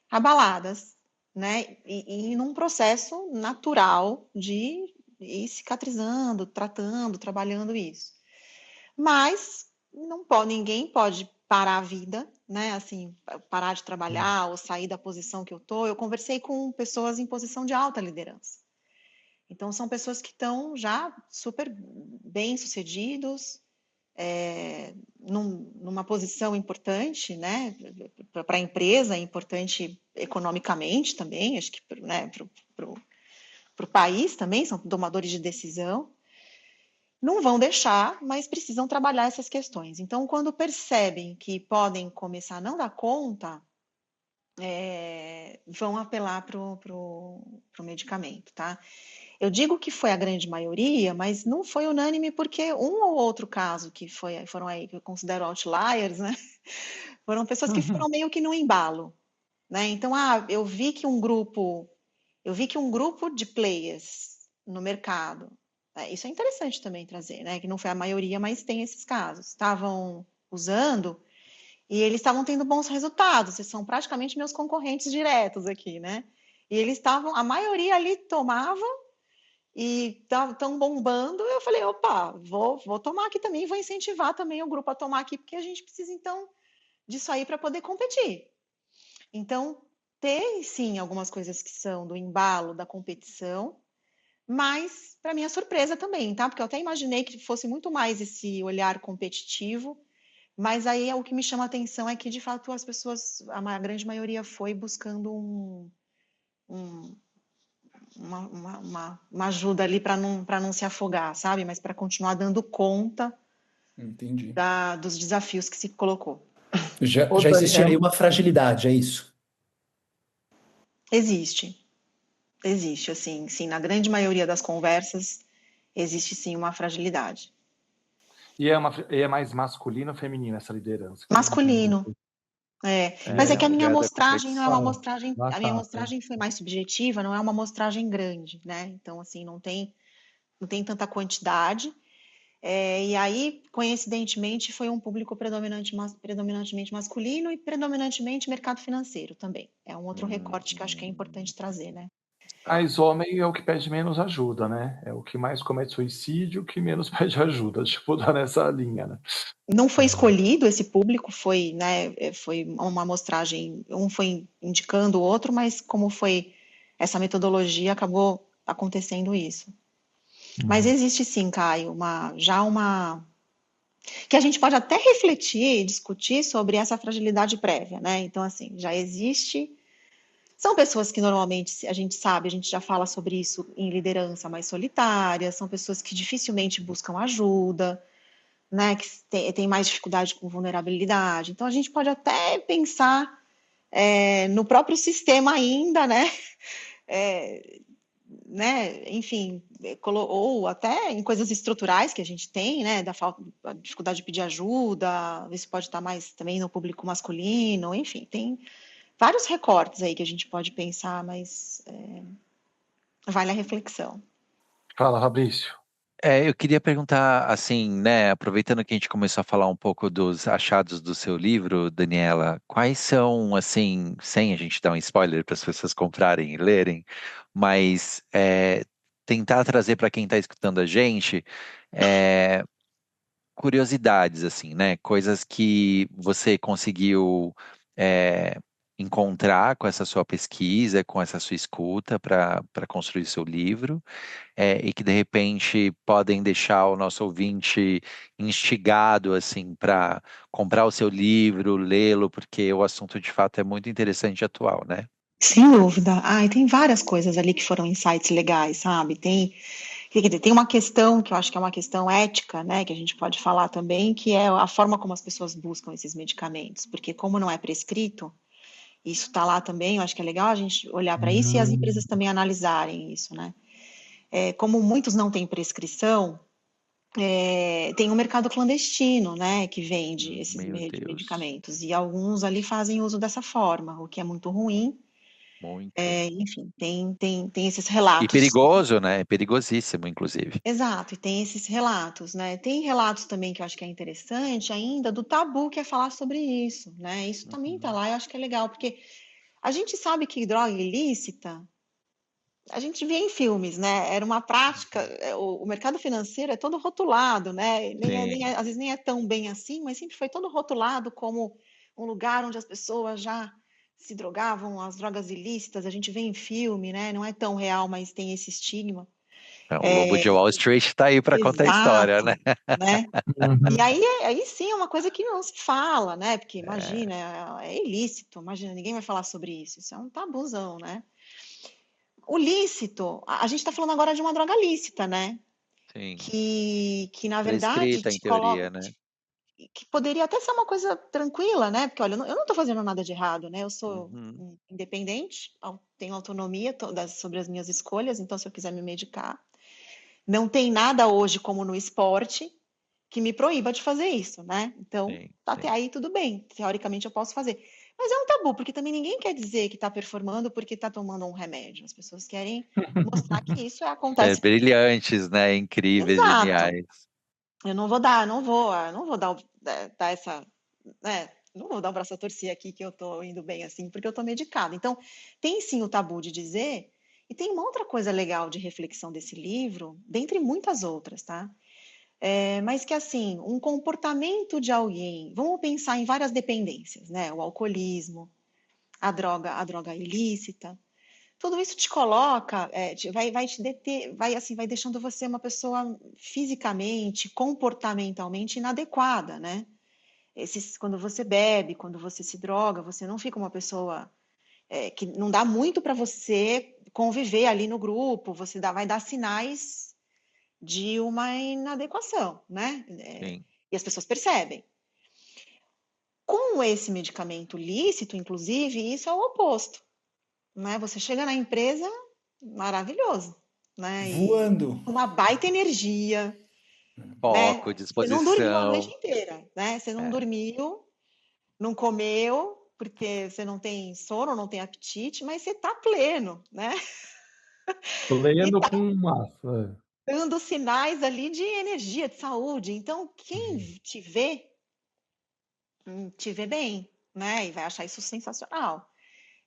abaladas, né, e num processo natural de ir cicatrizando, tratando, trabalhando isso. Mas não pode, ninguém pode parar a vida, né? Assim, parar de trabalhar ou sair da posição que eu tô. Eu conversei com pessoas em posição de alta liderança. Então, são pessoas que estão já super bem-sucedidos, numa posição importante, né? Para a empresa, importante economicamente também, acho que, né, para o país também, são tomadores de decisão. Não vão deixar, mas precisam trabalhar essas questões. Então, quando percebem que podem começar a não dar conta, vão apelar para o medicamento, tá? Eu digo que foi a grande maioria, mas não foi unânime, porque um ou outro caso foram aí, que eu considero outliers, né? Foram pessoas que foram meio que no embalo, né? Então, eu vi que um grupo de players no mercado, isso é interessante também trazer, né? Que não foi a maioria, mas tem esses casos. Estavam usando e eles estavam tendo bons resultados. Eles são praticamente meus concorrentes diretos aqui, né? E eles estavam, a maioria ali tomava e estão bombando. Eu falei, opa, vou tomar aqui também, vou incentivar também o grupo a tomar aqui, porque a gente precisa então disso aí para poder competir. Então, tem sim algumas coisas que são do embalo da competição, mas para minha surpresa também, tá? Porque eu até imaginei que fosse muito mais esse olhar competitivo, mas aí o que me chama a atenção é que de fato as pessoas, a grande maioria foi buscando uma ajuda ali para não se afogar, sabe? Mas para continuar dando conta Entendi. dos desafios que se colocou. Já existia aí uma fragilidade, é isso? Existe, assim, sim, na grande maioria das conversas existe sim uma fragilidade. E é mais masculino ou feminino essa liderança? Masculino. Mas é que a minha ligado à amostragem não é uma competição. amostragem, a minha amostragem foi mais subjetiva, não é uma amostragem grande, né? Então, assim, não tem tanta quantidade. E aí, coincidentemente, foi um público predominantemente masculino e predominantemente mercado financeiro também. É um outro recorte que eu acho que é importante trazer, né? Mas homem é o que pede menos ajuda, né? É o que mais comete suicídio, o que menos pede ajuda. Tipo, tá nessa linha, né? Não foi escolhido esse público, foi, né, foi uma amostragem, um foi indicando o outro, mas como foi essa metodologia, acabou acontecendo isso. Mas existe sim, Caio, que a gente pode até refletir e discutir sobre essa fragilidade prévia, né? Então, assim, já existe. São pessoas que normalmente a gente sabe, a gente já fala sobre isso em liderança mais solitária, são pessoas que dificilmente buscam ajuda, né? Que tem mais dificuldade com vulnerabilidade. Então, a gente pode até pensar no próprio sistema ainda, né? Enfim, ou até em coisas estruturais que a gente tem, né, da dificuldade de pedir ajuda, isso pode estar mais também no público masculino, enfim, tem vários recortes aí que a gente pode pensar, mas vale a reflexão. Fala, Fabrício. Eu queria perguntar, assim, né, aproveitando que a gente começou a falar um pouco dos achados do seu livro, Daniela, quais são, assim, sem a gente dar um spoiler para as pessoas comprarem e lerem, mas tentar trazer para quem está escutando a gente curiosidades, assim, né, coisas que você conseguiu é, encontrar com essa sua pesquisa, com essa sua escuta para construir o seu livro e que de repente podem deixar o nosso ouvinte instigado assim para comprar o seu livro, lê-lo, porque o assunto de fato é muito interessante e atual, né? Sem dúvida. E tem várias coisas ali que foram insights legais, sabe? Tem uma questão que eu acho que é uma questão ética, né, que a gente pode falar também, que é a forma como as pessoas buscam esses medicamentos, porque como não é prescrito, isso está lá também, eu acho que é legal a gente olhar para isso e as empresas também analisarem isso, né? Como muitos não têm prescrição, tem um mercado clandestino, né, que vende esses Meu Deus, medicamentos, e alguns ali fazem uso dessa forma, o que é muito ruim. muito. Enfim, tem esses E relatos. perigoso, né? Perigosíssimo, inclusive. Exato, e tem esses relatos, né? Tem relatos também que eu acho que é interessante ainda do tabu que é falar sobre isso, né? Isso também tá Uhum. lá, eu acho que é legal, porque a gente sabe que droga ilícita a gente via em filmes, né? Era uma prática, o mercado financeiro é todo rotulado, né? Sim. Às vezes nem é tão bem assim, mas sempre foi todo rotulado como um lugar onde as pessoas já se drogavam, as drogas ilícitas, a gente vê em filme, né? Não é tão real, mas tem esse estigma. O Lobo de Wall Street tá aí para contar a história, né? Exato, né? E Uhum. aí sim é uma coisa que não se fala, né? Porque É, imagina, é ilícito, imagina, ninguém vai falar sobre isso. Isso é um tabuzão, né? O lícito, a gente está falando agora de uma droga lícita, né? sim. Que na verdade Prescrita em te coloca, teoria, né? que poderia até ser uma coisa tranquila, né? Porque olha, eu não estou fazendo nada de errado, né? Eu sou Uhum, independente, tenho autonomia sobre as minhas escolhas, então se eu quiser me medicar, não tem nada hoje como no esporte que me proíba de fazer isso, né? Então, sim, até sim. aí tudo bem, teoricamente eu posso fazer. Mas é um tabu, porque também ninguém quer dizer que está performando porque está tomando um remédio. As pessoas querem mostrar que isso É, acontece. brilhantes, né? Incríveis, Exato. geniais. Eu não vou dar essa, né? Não vou dar o braço a torcer aqui que eu estou indo bem assim, porque eu estou medicada. Então, tem sim o tabu de dizer, e tem uma outra coisa legal de reflexão desse livro, dentre muitas outras, tá? Mas que assim, um comportamento de alguém, vamos pensar em várias dependências, né? O alcoolismo, a droga ilícita, tudo isso te coloca, vai te deter, vai assim, vai deixando você uma pessoa fisicamente, comportamentalmente inadequada, né? Quando você bebe, quando você se droga, você não fica uma pessoa que não dá muito para você conviver ali no grupo, vai dar sinais de uma inadequação, né? Sim. E as pessoas percebem. Com esse medicamento lícito, inclusive, isso é o oposto, né? Você chega na empresa, maravilhoso, né? E Voando. uma baita energia, né? Foco, Você não dormiu a noite disposição. inteira, né? Você não É, dormiu, não comeu, porque você não tem sono, não tem apetite, mas você tá pleno, né? E Pleno tá com massa. dando sinais ali de energia, de saúde. Então, quem te vê bem, né? E vai achar isso sensacional.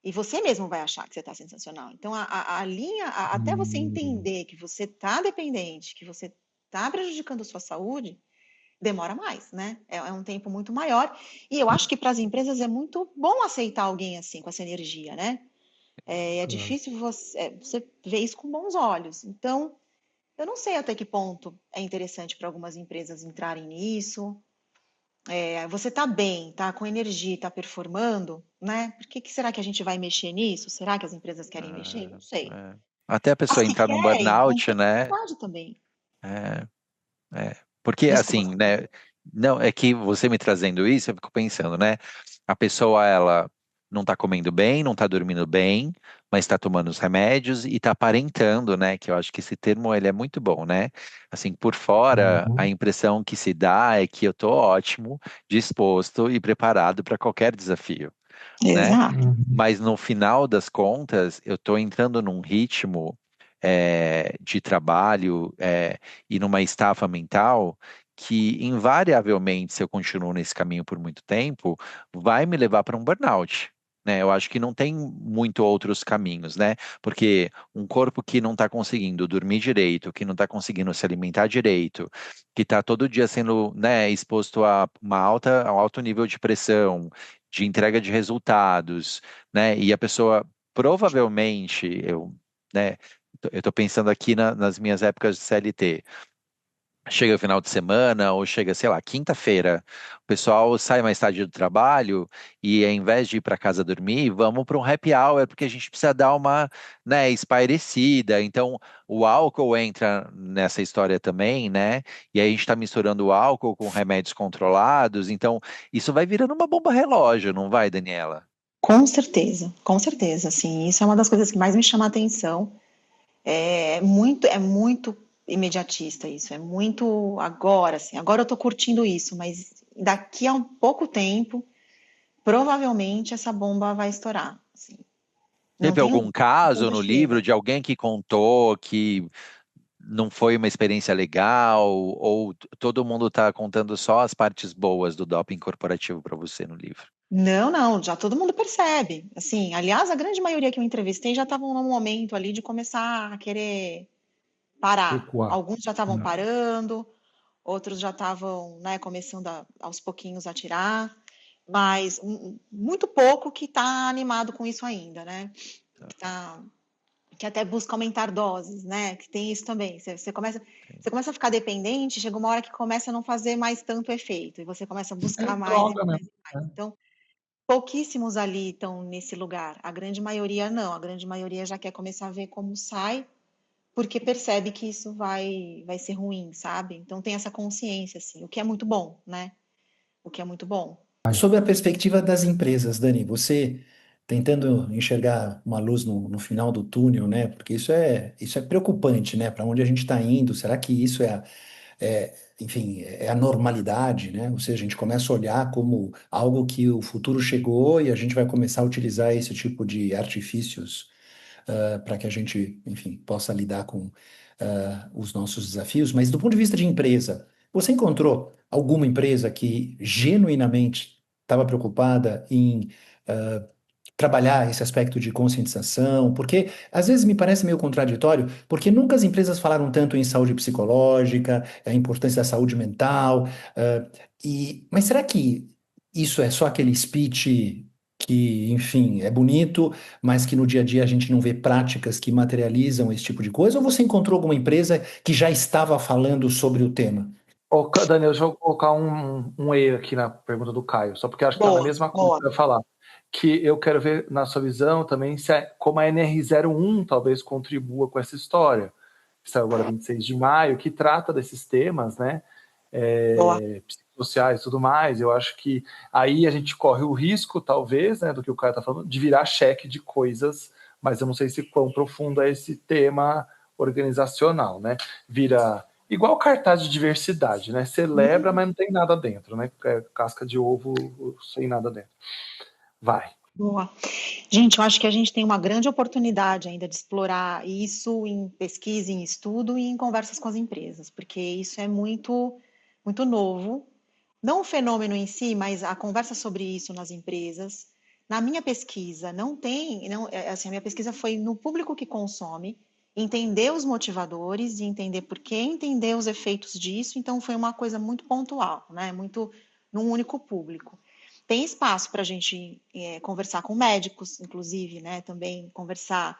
E você mesmo vai achar que você está sensacional. Então, a linha, até você Hum, entender que você está dependente, que você está prejudicando a sua saúde, demora mais, né? É um tempo muito maior. E eu acho que para as empresas é muito bom aceitar alguém assim, com essa energia, né? É claro. difícil você ver isso com bons olhos. Então, eu não sei até que ponto é interessante para algumas empresas entrarem nisso. Você está bem, está com energia, está performando, né? Por que será que a gente vai mexer nisso? Será que as empresas querem mexer? Não é, sei. é. Até a As pessoa que entrar num querem vão burnout, ter né? dificuldade também. É, porque Desculpa, assim, né? Não, é que você me trazendo isso, eu fico pensando, né? A pessoa, ela não tá comendo bem, não tá dormindo bem, mas tá tomando os remédios e tá aparentando, né? Que eu acho que esse termo, ele é muito bom, né? Assim, por fora, a Uhum. impressão que se dá é que eu tô ótimo, disposto e preparado para qualquer desafio, né? Exato. Uhum. Mas no final das contas, eu estou entrando num ritmo de trabalho e numa estafa mental que, invariavelmente, se eu continuo nesse caminho por muito tempo, vai me levar para um burnout. Né? Eu acho que não tem muito outros caminhos, né? Porque um corpo que não está conseguindo dormir direito, que não está conseguindo se alimentar direito, que está todo dia sendo, né, exposto a um alto nível de pressão, de entrega de resultados, né? E a pessoa provavelmente, né? Eu estou pensando aqui nas minhas épocas de CLT. Chega o final de semana ou chega, sei lá, quinta-feira, o pessoal sai mais tarde do trabalho e ao invés de ir para casa dormir, vamos para um happy hour porque a gente precisa dar uma, né, espairecida. Então, o álcool entra nessa história também, né? E aí a gente está misturando o álcool com remédios controlados. Então, isso vai virando uma bomba relógio, não vai, Daniela? Com certeza, sim. Isso é uma das coisas que mais me chama a atenção. É muito imediatista isso, é muito agora, assim. Agora eu estou curtindo isso, mas daqui a um pouco tempo, provavelmente essa bomba vai estourar, assim. Não Teve tenho algum dúvida caso quando no livro chega. de alguém que contou que não foi uma experiência legal, ou todo mundo está contando só as partes boas do doping corporativo para você no livro? Não, não, já todo mundo percebe. Assim, aliás, a grande maioria que eu entrevistei já estavam no momento ali de começar a querer parar. Recuar. Alguns já estavam Não. parando, outros já estavam, né, começando aos pouquinhos a tirar, mas muito pouco que está animado com isso ainda, né? Que até busca aumentar doses, né? Que tem isso também. Você começa a ficar dependente, chega uma hora que começa a não fazer mais tanto efeito, e você começa a É buscar mais e droga mais mesmo. e mais. Então, pouquíssimos ali estão nesse lugar. A grande maioria não. A grande maioria já quer começar a ver como sai, porque percebe que isso vai ser ruim, sabe? Então tem essa consciência, assim, o que é muito bom, né? O que é muito bom. Sobre a perspectiva das empresas, Dani, você tentando enxergar uma luz no final do túnel, né? Porque isso é preocupante, né? Para onde a gente está indo? Será que isso enfim, é a normalidade, né? Ou seja, a gente começa a olhar como algo que o futuro chegou e a gente vai começar a utilizar esse tipo de artifícios para que a gente, enfim, possa lidar com os nossos desafios. Mas do ponto de vista de empresa, você encontrou alguma empresa que genuinamente estava preocupada em trabalhar esse aspecto de conscientização? Porque às vezes me parece meio contraditório, porque nunca as empresas falaram tanto em saúde psicológica, a importância da saúde mental, mas será que isso é só aquele speech que, enfim, é bonito, mas que no dia a dia a gente não vê práticas que materializam esse tipo de coisa? Ou você encontrou alguma empresa que já estava falando sobre o tema? Ô, Daniel, deixa eu colocar um erro aqui na pergunta do Caio, só porque acho que está na Boa, mesma coisa boa. que eu ia falar. Que eu quero ver, na sua visão, também, como a NR01 talvez contribua com essa história, que saiu agora 26 de maio, que trata desses temas, né? Boa. Psicossociais e tudo mais. Eu acho que aí a gente corre o risco, talvez, né, do que o Caio está falando, de virar cheque de coisas, mas eu não sei se quão profundo é esse tema organizacional, né? Vira igual cartaz de diversidade, né? Celebra, mas não tem nada dentro, né? É casca de ovo sem nada dentro. Vai. Boa. Gente, eu acho que a gente tem uma grande oportunidade ainda de explorar isso em pesquisa, em estudo e em conversas com as empresas, porque isso é muito, muito novo. Não o fenômeno em si, mas a conversa sobre isso nas empresas. Na minha pesquisa, não tem, não, assim, a minha pesquisa foi no público que consome, entender os motivadores e entender por quê, entender os efeitos disso. Então, foi uma coisa muito pontual, né? Muito num único público. Tem espaço para a gente conversar com médicos, inclusive, né? Também conversar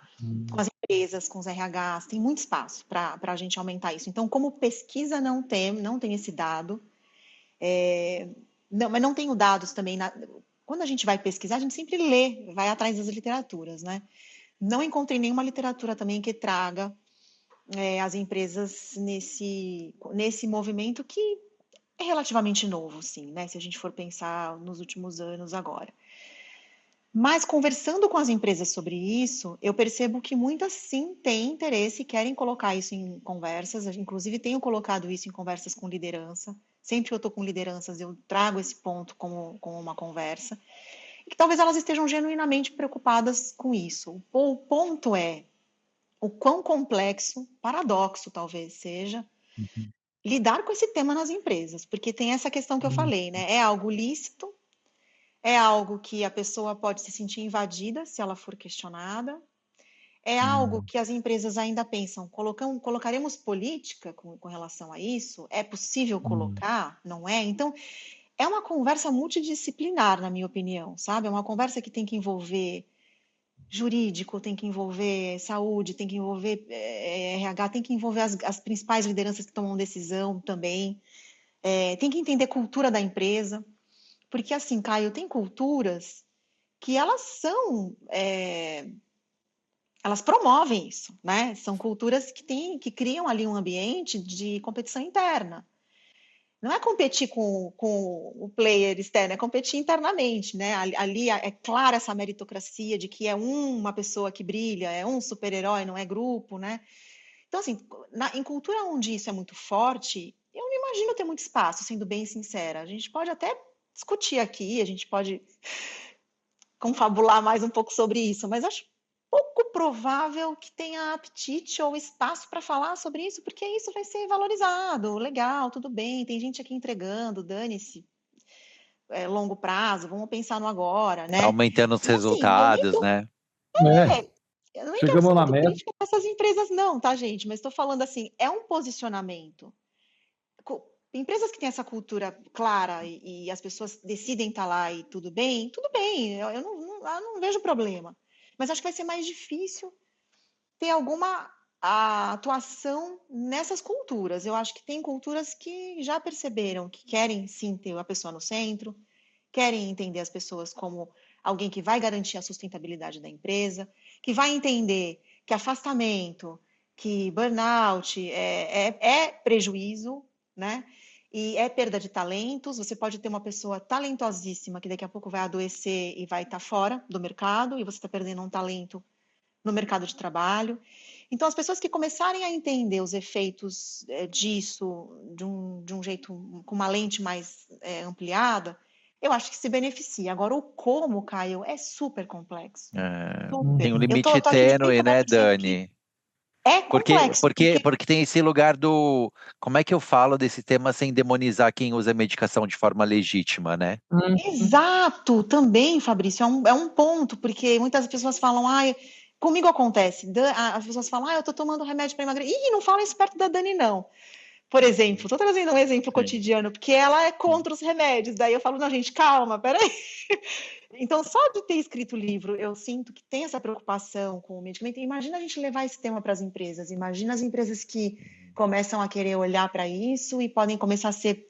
com as empresas, com os RHs, tem muito espaço para a gente aumentar isso. Então, como pesquisa não tem esse dado, não, mas não tenho dados também. Quando a gente vai pesquisar, a gente sempre lê, vai atrás das literaturas, né? Não encontrei nenhuma literatura também que traga as empresas nesse movimento que é relativamente novo, sim, né? Se a gente for pensar nos últimos anos agora. Mas conversando com as empresas sobre isso, eu percebo que muitas sim têm interesse e querem colocar isso em conversas. Inclusive, tenho colocado isso em conversas com liderança. Sempre que eu estou com lideranças, eu trago esse ponto como uma conversa. E que talvez elas estejam genuinamente preocupadas com isso. O ponto é o quão complexo, paradoxo talvez seja, lidar com esse tema nas empresas. Porque tem essa questão que eu falei, né? É algo lícito, é algo que a pessoa pode se sentir invadida se ela for questionada. É algo que as empresas ainda pensam, colocaremos política com relação a isso? É possível colocar? Não é? Então, é uma conversa multidisciplinar, na minha opinião, sabe? É uma conversa que tem que envolver jurídico, tem que envolver saúde, tem que envolver RH, tem que envolver as principais lideranças que tomam decisão também. Tem que entender a cultura da empresa. Porque, assim, Caio, tem culturas que elas promovem isso, né? São culturas que criam ali um ambiente de competição interna. Não é competir com o player externo, é competir internamente, né? Ali é clara essa meritocracia de que é uma pessoa que brilha, é um super-herói, não é grupo, né? Então, assim, em cultura onde isso é muito forte, eu não imagino ter muito espaço, sendo bem sincera. A gente pode até discutir aqui, a gente pode confabular mais um pouco sobre isso, mas acho pouco provável que tenha apetite ou espaço para falar sobre isso, porque isso vai ser valorizado, legal, tudo bem, tem gente aqui entregando, dane-se. longo prazo, vamos pensar no agora, né? Tá aumentando os Então, assim, resultados, né? eu nem quero Chegamos ser na muito meta. crítica com essas empresas não, tá, gente? Mas estou falando assim, é um posicionamento. Empresas que têm essa cultura clara e as pessoas decidem estar lá e tudo bem, eu não vejo problema. Mas acho que vai ser mais difícil ter alguma atuação nessas culturas. Eu acho que tem culturas que já perceberam que querem sim ter a pessoa no centro, querem entender as pessoas como alguém que vai garantir a sustentabilidade da empresa, que vai entender que afastamento, que burnout é prejuízo, né? E é perda de talentos. Você pode ter uma pessoa talentosíssima que daqui a pouco vai adoecer e vai estar fora do mercado, e você está perdendo um talento no mercado de trabalho. Então, as pessoas que começarem a entender os efeitos disso de um jeito, com uma lente mais ampliada, eu acho que se beneficia. Agora, o como, Caio, é super complexo. Tem um Eu tô limite aqui de tênue, peito né, aberto dizendo que Dani? é Porque, complexo, porque, porque tem esse lugar do. Como é que eu falo desse tema sem demonizar quem usa medicação de forma legítima, né? Exato, também, Fabrício, é um ponto, porque muitas pessoas falam, comigo acontece, as pessoas falam, eu tô tomando remédio para emagrecer. Ih, não fala isso perto da Dani, não. Por exemplo, estou trazendo um exemplo cotidiano, porque ela é contra os remédios. Daí eu falo, não, gente, calma, peraí. Então, só de ter escrito o livro, eu sinto que tem essa preocupação com o medicamento. Imagina a gente levar esse tema para as empresas. Imagina as empresas que começam a querer olhar para isso e podem começar a ser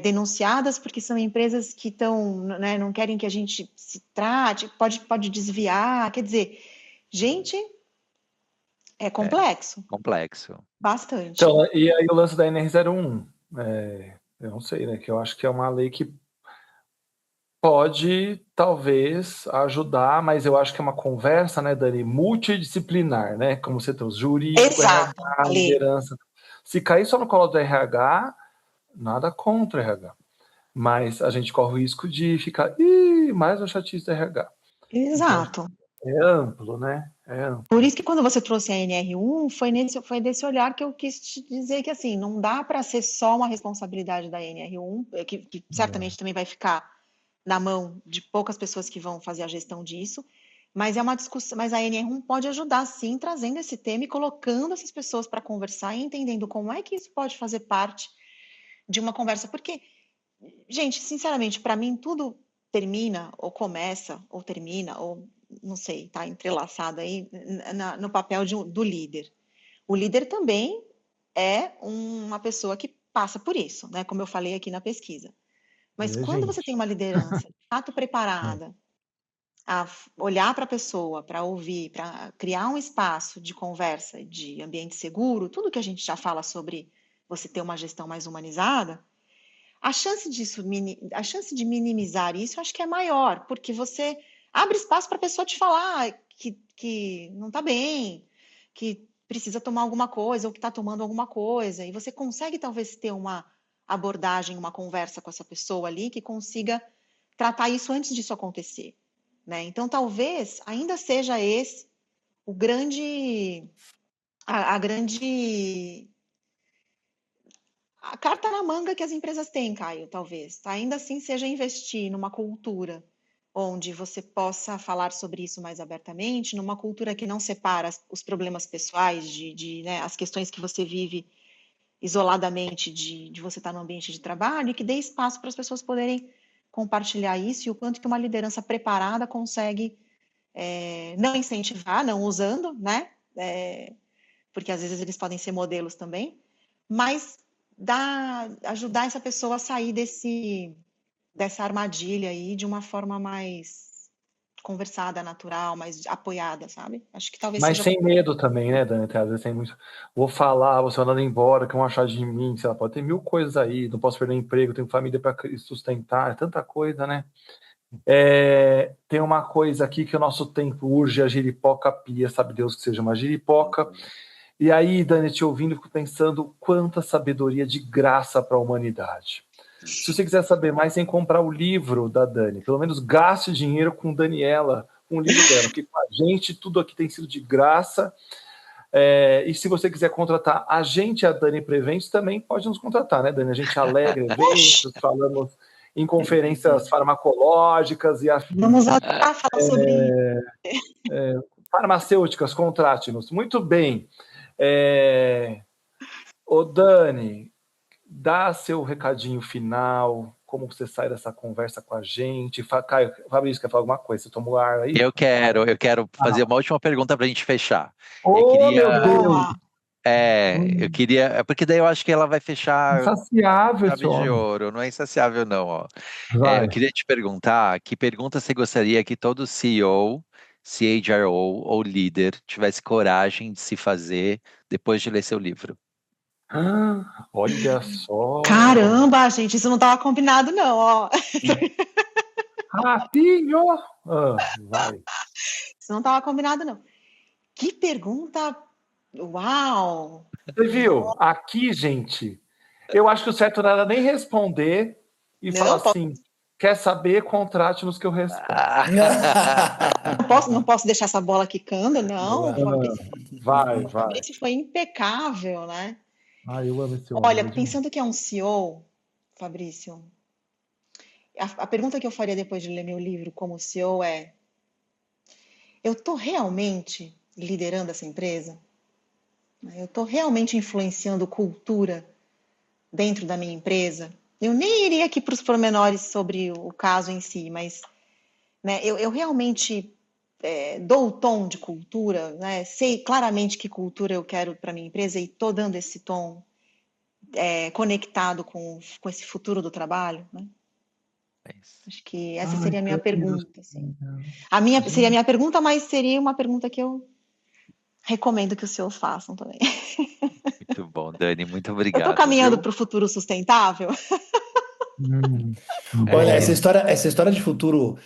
denunciadas porque são empresas que estão, né, não querem que a gente se trate, pode desviar. Quer dizer, gente, é complexo. Complexo. Bastante. Então, e aí o lance da NR01, eu não sei, né? Que eu acho que é uma lei que pode, talvez, ajudar, mas eu acho que é uma conversa, né, Dani, multidisciplinar, né? Como você tem os jurídico, Exato, RH, liderança. Se cair só no colo do RH, nada contra o RH. Mas a gente corre o risco de ficar, mais um chatice do RH. Exato. Então, é amplo, né? É amplo. Por isso que quando você trouxe a NR1, foi desse olhar que eu quis te dizer que assim, não dá para ser só uma responsabilidade da NR1, que certamente também vai ficar na mão de poucas pessoas que vão fazer a gestão disso, mas é uma discussão, mas a NR1 pode ajudar sim, trazendo esse tema e colocando essas pessoas para conversar e entendendo como é que isso pode fazer parte de uma conversa, porque, gente, sinceramente, para mim tudo termina ou começa ou termina ou não sei, está entrelaçado aí no papel do líder. O líder também é uma pessoa que passa por isso, né? Como eu falei aqui na pesquisa. Mas quando você tem uma liderança de fato preparada a olhar para a pessoa, para ouvir, para criar um espaço de conversa, de ambiente seguro, tudo que a gente já fala sobre você ter uma gestão mais humanizada, a chance de minimizar isso, eu acho que é maior, porque você abre espaço para a pessoa te falar que não está bem, que precisa tomar alguma coisa ou que está tomando alguma coisa, e você consegue talvez ter uma abordagem, uma conversa com essa pessoa ali que consiga tratar isso antes disso acontecer, né? Então, talvez ainda seja esse o grande, a grande a carta na manga que as empresas têm, Caio, talvez. Ainda assim seja investir numa cultura onde você possa falar sobre isso mais abertamente, numa cultura que não separa os problemas pessoais né, as questões que você vive isoladamente de você estar no ambiente de trabalho e que dê espaço para as pessoas poderem compartilhar isso e o quanto que uma liderança preparada consegue não incentivar, não usando, né? Porque às vezes eles podem ser modelos também, mas ajudar essa pessoa a sair dessa armadilha aí de uma forma mais conversada, natural, mais apoiada, sabe? Acho que talvez Mas seja... sem medo também, né, Dani? Às vezes tem muito. Vou falar, você mandando embora, que vão achar de mim, sei lá, pode ter mil coisas aí, não posso perder emprego, tenho família para sustentar, é tanta coisa, né? Tem uma coisa aqui que o nosso tempo urge, a giripoca pia, sabe Deus que seja uma giripoca. E aí, Dani, te ouvindo, fico pensando quanta sabedoria de graça para a humanidade. Se você quiser saber mais, tem que comprar o livro da Dani. Pelo menos gaste dinheiro com Daniela, com o livro dela, porque com a gente tudo aqui tem sido de graça. E se você quiser contratar a gente, a Dani Preventes, também pode nos contratar, né, Dani? A gente alegra eventos, falamos em conferências farmacológicas e afins. Vamos adorar falar sobre isso. Farmacêuticas, contrate-nos. Muito bem. Ô Dani, dá seu recadinho final, como você sai dessa conversa com a gente. Caio, Fabrício, quer falar alguma coisa? Você tomou ar aí? Eu quero fazer uma última pergunta pra gente fechar. Meu Deus! Eu queria. É porque daí eu acho que ela vai fechar Insaciável esse chave de homem. ouro. Não é insaciável, não, ó. Vai. Eu queria te perguntar que pergunta você gostaria que todo CEO, CHRO ou líder tivesse coragem de se fazer depois de ler seu livro? Olha só! Caramba, gente, isso não estava combinado, não, ó. Ratinho! Vai. Isso não estava combinado, não. Que pergunta! Uau! Você viu? Aqui, gente, eu acho que o certo não era nem responder e falar assim, quer saber, contrate-nos que eu respondo. Não posso deixar essa bola quicando, não. Vai. Fabrício foi impecável, né? Eu amo esse homem. Olha, pensando que é um CEO, Fabrício, a pergunta que eu faria depois de ler meu livro como CEO é: eu estou realmente liderando essa empresa? Eu estou realmente influenciando cultura dentro da minha empresa? Eu nem iria aqui para os pormenores sobre o caso em si, mas né, eu realmente dou o tom de cultura, né? Sei claramente que cultura eu quero para minha empresa e estou dando esse tom conectado com esse futuro do trabalho, né? Acho que essa seria a minha pergunta. Assim. Seria a minha pergunta, mas seria uma pergunta que eu recomendo que os senhores façam também. Muito bom, Dani, muito obrigado. Eu estou caminhando para o futuro sustentável. Olha, essa história de futuro,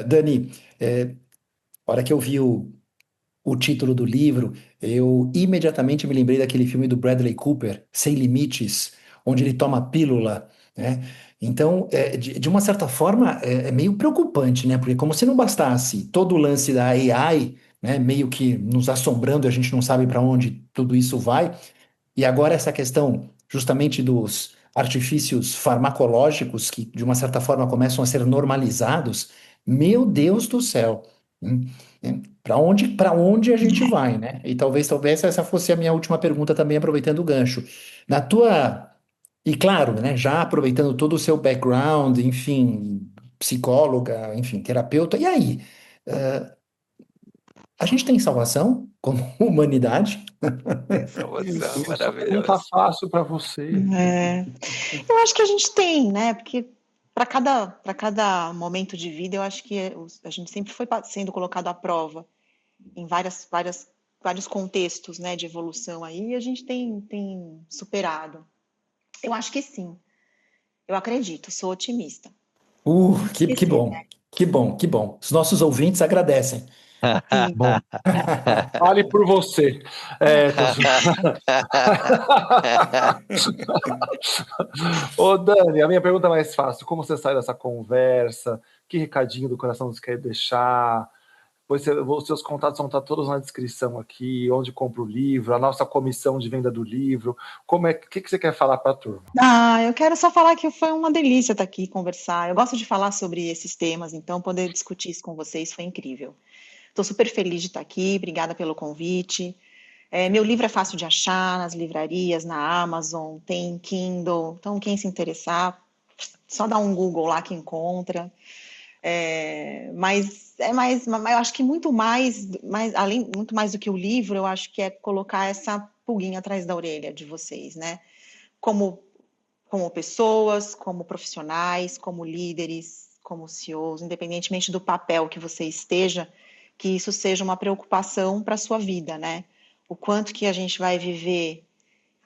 Dani, a hora que eu vi o título do livro, eu imediatamente me lembrei daquele filme do Bradley Cooper, Sem Limites, onde ele toma a pílula, né? Então, de uma certa forma, é meio preocupante, né? Porque como se não bastasse todo o lance da AI, né, meio que nos assombrando, a gente não sabe para onde tudo isso vai, e agora essa questão justamente dos artifícios farmacológicos que, de uma certa forma, começam a ser normalizados, meu Deus do céu! Para onde a gente vai, né? E talvez essa fosse a minha última pergunta também, aproveitando o gancho. E claro, né, já aproveitando todo o seu background, enfim, psicóloga, enfim, terapeuta, e aí? A gente tem salvação como humanidade? Tem salvação, maravilhoso. Pergunta fácil para você. Eu acho que a gente tem, né? Porque para cada momento de vida, eu acho que a gente sempre foi sendo colocado à prova em vários contextos, né, de evolução aí, e a gente tem superado. Eu acho que sim. Eu acredito, sou otimista. Que bom, que bom, que bom. Os nossos ouvintes agradecem. Bom, fale por você. Ô Dani, a minha pergunta é mais fácil. Como você sai dessa conversa? Que recadinho do coração você quer deixar? Os seus contatos vão estar todos na descrição aqui, onde compra o livro, a nossa comissão de venda do livro. O que você quer falar para a turma? Eu quero só falar que foi uma delícia estar aqui conversar. Eu gosto de falar sobre esses temas, então poder discutir isso com vocês foi incrível. Estou super feliz de estar aqui, obrigada pelo convite. Meu livro é fácil de achar nas livrarias, na Amazon, tem Kindle, então quem se interessar, só dá um Google lá que encontra. Mas eu acho que muito mais do que o livro, eu acho que é colocar essa pulguinha atrás da orelha de vocês, né? Como pessoas, como profissionais, como líderes, como CEOs, independentemente do papel que você esteja, que isso seja uma preocupação para a sua vida, né? O quanto que a gente vai viver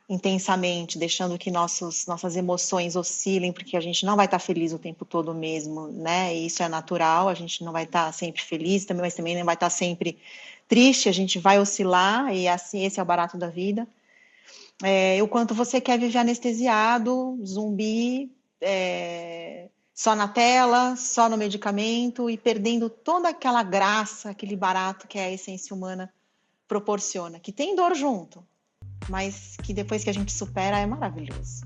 intensamente, deixando que nossas emoções oscilem, porque a gente não vai estar feliz o tempo todo mesmo, né? E isso é natural, a gente não vai estar sempre feliz, mas também não vai estar sempre triste, a gente vai oscilar, e assim, esse é o barato da vida. O quanto você quer viver anestesiado, zumbi, só na tela, só no medicamento e perdendo toda aquela graça, aquele barato que a essência humana proporciona, que tem dor junto, mas que depois que a gente supera é maravilhoso.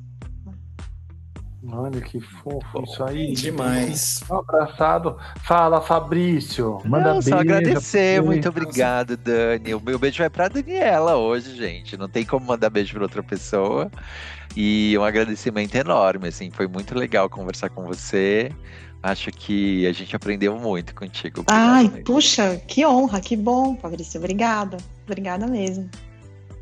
Olha que fofo isso aí. Demais. Um abraçado. Fala, Fabrício. Manda Não, só beijo. agradecer. Muito Beijo. obrigado, Dani. O meu beijo vai pra Daniela hoje, gente. Não tem como mandar beijo pra outra pessoa. E um agradecimento enorme, assim. Foi muito legal conversar com você. Acho que a gente aprendeu muito contigo. Obrigado Ai, mesmo. puxa, que honra, que bom, Fabrício. Obrigada. Obrigada mesmo.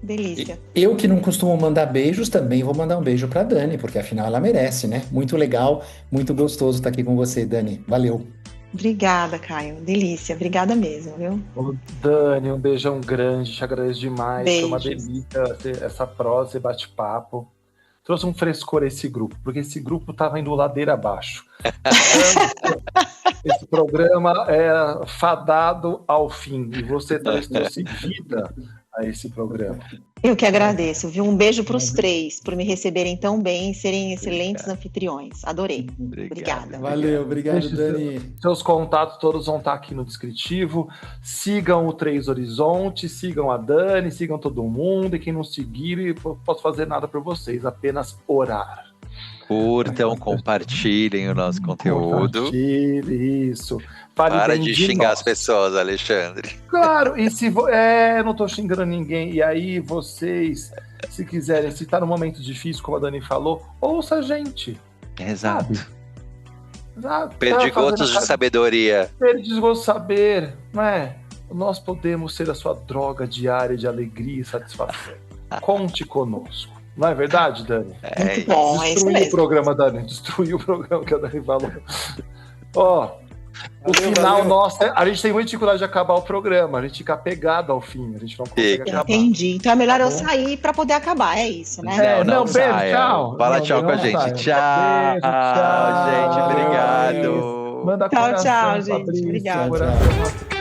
Delícia. Eu que não costumo mandar beijos, também vou mandar um beijo para Dani, porque afinal ela merece, né? Muito legal, muito gostoso estar aqui com você, Dani. Valeu. Obrigada, Caio. Delícia. Obrigada mesmo, viu? Ô, Dani, um beijão grande, te agradeço demais. Foi uma Beijos. delícia essa prosa e bate-papo. Trouxe um frescor a esse grupo, porque esse grupo estava indo ladeira abaixo. Esse programa é fadado ao fim, e você trouxe vida a esse programa. Eu que agradeço, viu? Um beijo para os três, por me receberem tão bem e serem excelentes anfitriões. Adorei. Obrigada. Valeu, obrigado, Deixa Dani. Seus contatos todos vão estar aqui no descritivo. Sigam o Três Horizontes, sigam a Dani, sigam todo mundo. E quem não seguir, eu não posso fazer nada por vocês, apenas orar. Curtam, compartilhem o nosso conteúdo. Compartilhe, isso. Fale Para bem de xingar nós. as pessoas, Alexandre. Claro, e se eu não tô xingando ninguém. E aí, vocês, se quiserem, se tá num momento difícil, como a Dani falou, ouça a gente. Exato. Exato. Perdigotos de sabedoria. Perdigotos de saber, não é? Nós podemos ser a sua droga diária de alegria e satisfação. Conte conosco. Não é verdade, Dani? Muito bom, é isso Destruiu o mesmo. programa, Dani. Destruiu o programa que a Dani falou. Ó, o Valeu, final valeu. nosso, a gente tem muita dificuldade de acabar o programa. A gente fica pegado ao fim. A gente não consegue acabar. Entendi. Então é melhor eu Tá bom? sair para poder acabar, é isso, né? Não, beijo, saia. tchau. Fala Não, tchau com a não gente. saia. Tchau, Beijo, tchau. gente. Valeu, Obrigado. Manda Tchau, coração, tchau, gente. Fabrício, Obrigada. coração.